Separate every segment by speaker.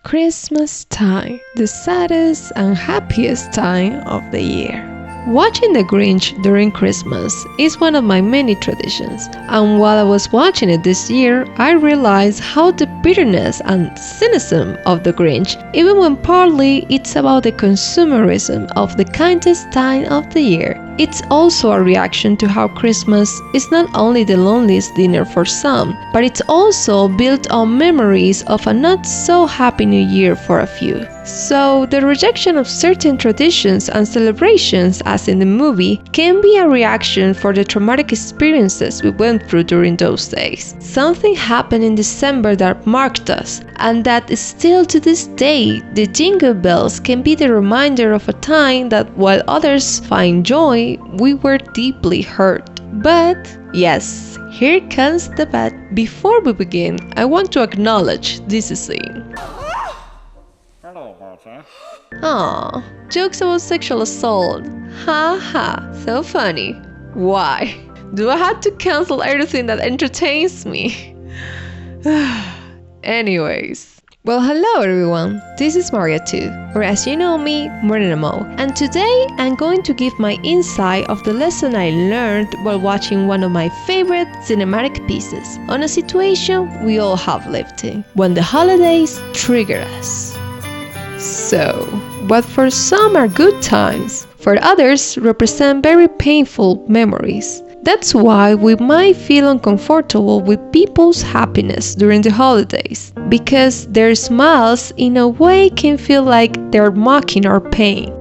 Speaker 1: Christmas time, the saddest and happiest time of the year. Watching The Grinch during Christmas is one of my many traditions, and while I was watching it this year, I realized how the bitterness and cynicism of The Grinch, even when partly it's about the consumerism of the kindest time of the year. It's also a reaction to how Christmas is not only the loneliest dinner for some, but it's also built on memories of a not so happy new year for a few. So, the rejection of certain traditions and celebrations, as in the movie, can be a reaction for the traumatic experiences we went through during those days. Something happened in December that marked us, and that is still to this day, the jingle bells can be the reminder of a time that while others find joy, we were deeply hurt. But, yes, here comes the but. Before we begin, I want to acknowledge this scene. Aww, jokes about sexual assault. Ha ha, so funny. Why? Do I have to cancel everything that entertains me? Anyways. Well, hello everyone, this is Maria too, or as you know me, Morena Mo, and today I'm going to give my insight of the lesson I learned while watching one of my favorite cinematic pieces on a situation we all have lived in, when the holidays trigger us. So, what for some are good times, for others represent very painful memories. That's why we might feel uncomfortable with people's happiness during the holidays, because their smiles in a way can feel like they're mocking our pain.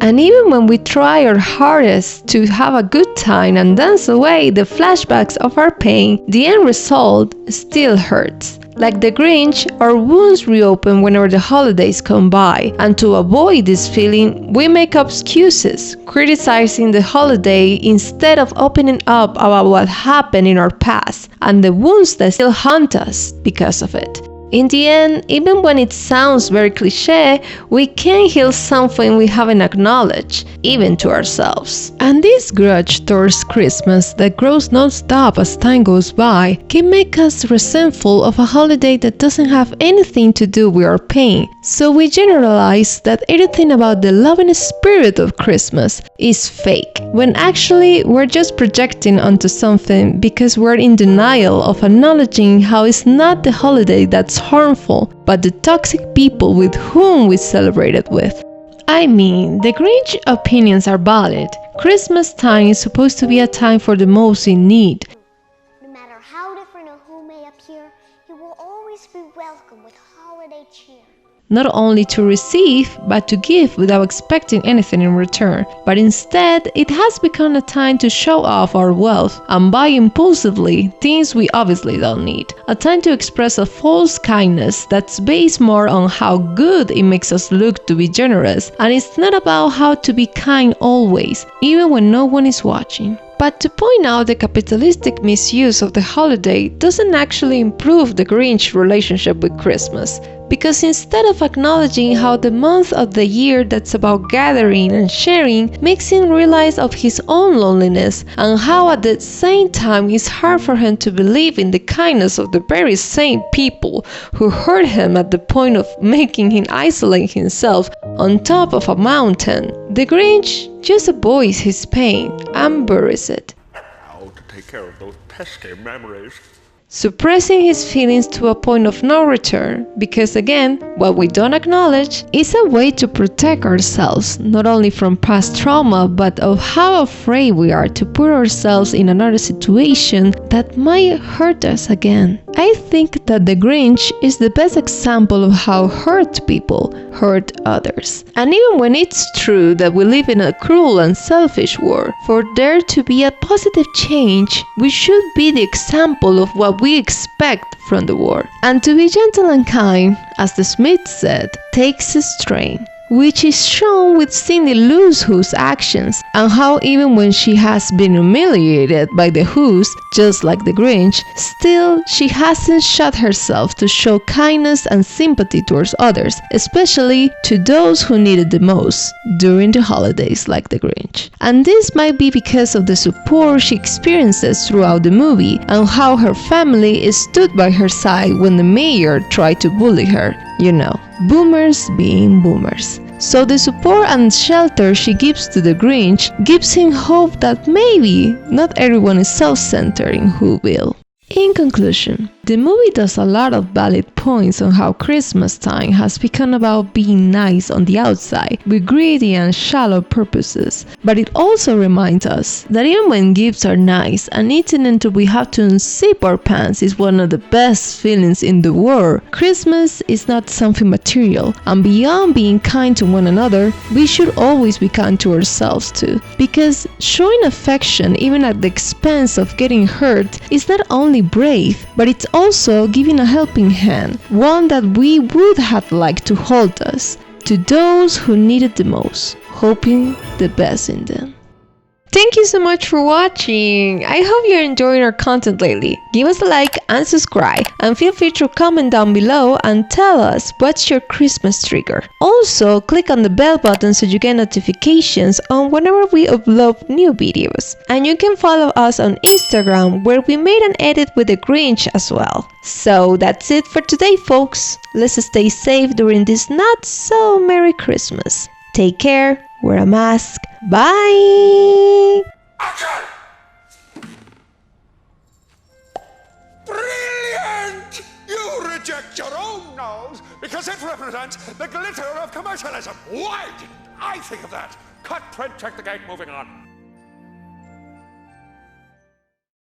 Speaker 1: And even when we try our hardest to have a good time and dance away the flashbacks of our pain, the end result still hurts. Like the Grinch, our wounds reopen whenever the holidays come by, and to avoid this feeling, we make up excuses, criticizing the holiday instead of opening up about what happened in our past and the wounds that still haunt us because of it. In the end, even when it sounds very cliché, we can heal something we haven't acknowledged, even to ourselves. And this grudge towards Christmas that grows non-stop as time goes by can make us resentful of a holiday that doesn't have anything to do with our pain. So we generalize that everything about the loving spirit of Christmas is fake, when actually we're just projecting onto something because we're in denial of acknowledging how it's not the holiday that's harmful, but the toxic people with whom we celebrate it with. I mean, the Grinch opinions are valid. Christmas time is supposed to be a time for the most in need.
Speaker 2: No matter how different or who may appear, you will always be welcome with holiday cheer.
Speaker 1: Not only to receive, but to give without expecting anything in return. But instead, it has become a time to show off our wealth and buy impulsively things we obviously don't need. A time to express a false kindness that's based more on how good it makes us look to be generous, and it's not about how to be kind always, even when no one is watching. But to point out the capitalistic misuse of the holiday doesn't actually improve the Grinch relationship with Christmas, because instead of acknowledging how the month of the year that's about gathering and sharing makes him realize of his own loneliness, and how at the same time it's hard for him to believe in the kindness of the very same people who hurt him at the point of making him isolate himself on top of a mountain, the Grinch just avoids his pain and buries it.
Speaker 3: How to take care of those pesky memories.
Speaker 1: Suppressing his feelings to a point of no return, because again, what we don't acknowledge is a way to protect ourselves, not only from past trauma, but of how afraid we are to put ourselves in another situation that might hurt us again. I think that the Grinch is the best example of how hurt people hurt others. And even when it's true that we live in a cruel and selfish world, for there to be a positive change, we should be the example of what we expect from the world. And to be gentle and kind, as the Smith said, takes a strain. which is shown with Cindy Lou's Who's actions, and how even when she has been humiliated by the Who's, just like the Grinch, still she hasn't shut herself to show kindness and sympathy towards others, especially to those who need it the most during the holidays like the Grinch. And this might be because of the support she experiences throughout the movie and how her family stood by her side when the mayor tried to bully her. You know, boomers being boomers. So the support and shelter she gives to the Grinch gives him hope that maybe not everyone is self-centered in Whoville. In conclusion, the movie does a lot of valid points on how Christmas time has become about being nice on the outside with greedy and shallow purposes, but it also reminds us that even when gifts are nice and eating until we have to unzip our pants is one of the best feelings in the world, Christmas is not something material, and beyond being kind to one another, we should always be kind to ourselves too, because showing affection even at the expense of getting hurt is not only brave, but it's also giving a helping hand, one that we would have liked to hold us, to those who need it the most, hoping the best in them. Thank you so much for watching. I hope you're enjoying our content lately. Give us a like and subscribe, and feel free to comment down below and tell us what's your Christmas trigger. Also, click on the bell button so you get notifications on whenever we upload new videos. And you can follow us on Instagram, where we made an edit with the Grinch as well. So that's it for today, folks. Let's stay safe during this not so Merry Christmas. Take care, wear a mask. Bye!
Speaker 3: Action! Brilliant! You reject your own nose because it represents the glitter of commercialism. Why didn't I think of that? Cut, print, check the gate, moving on.